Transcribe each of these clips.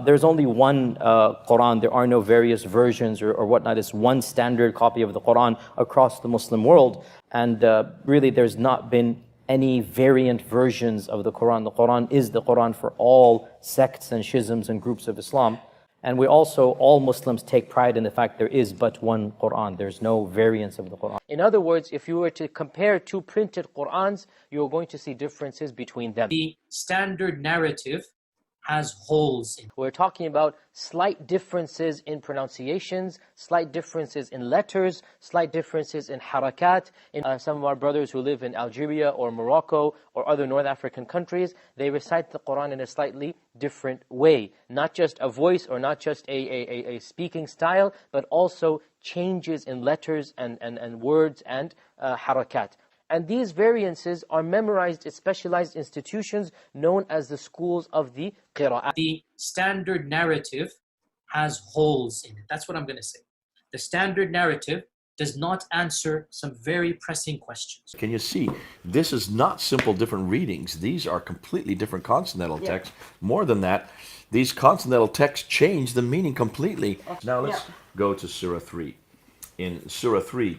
There's only one Quran. There are no various versions or whatnot. It's one standard copy of the Quran across the Muslim world. And really, there's not been any variant versions of the Quran. The Quran is the Quran for all sects and schisms and groups of Islam. And we also, all Muslims take pride in the fact there is but one Quran. There's no variants of the Quran. In other words, if you were to compare two printed Qurans, you're going to see differences between them. The standard narrative has holes in it. We're talking about slight differences in pronunciations, slight differences in letters, slight differences in harakat. In some of our brothers who live in Algeria or Morocco or other North African countries, they recite the Quran in a slightly different way. Not just a voice or not just a speaking style, but also changes in letters and words and harakat. And these variances are memorized in specialized institutions known as the schools of the qira'ah. The standard narrative has holes in it. That's what I'm going to say. The standard narrative does not answer some very pressing questions. Can you see? This is not simple different readings. These are completely different consonantal texts. More than that, these consonantal texts change the meaning completely. Now let's go to Surah 3. In Surah 3,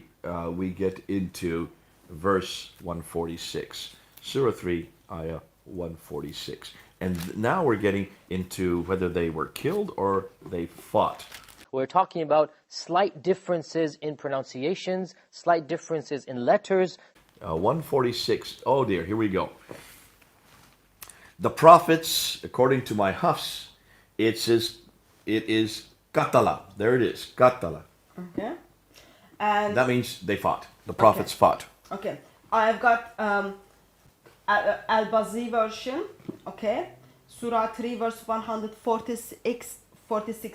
we get into verse 146. Surah 3, ayah 146. And now we're getting into whether they were killed or they fought. We're talking about slight differences in pronunciations, slight differences in letters. 146, oh dear, here we go. The prophets, according to my Hafs, it is qatala. There it is, qatala. Okay. And that means they fought. The prophets fought. Okay, I've got Al-Bazi version, okay? Surah 3 verse 146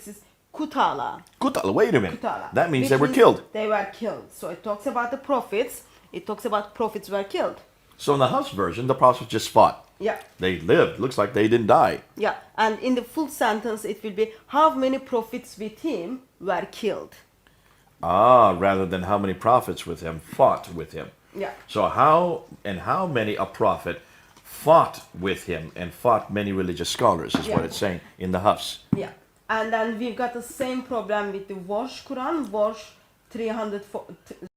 is Kutala. Kutala, wait a minute. Kutala. That means Which they were means killed. They were killed. So it talks about the prophets. It talks about prophets were killed. So in the Hafs version, the prophets just fought. Yeah. They lived. Looks like they didn't die. Yeah, and in the full sentence it will be how many prophets with him were killed. Ah, rather than how many prophets with him fought with him. Yeah. So how many a prophet fought with him and fought many religious scholars is what it's saying in the Hafs. Yeah. And then we've got the same problem with the Warsh Quran, Warsh 304.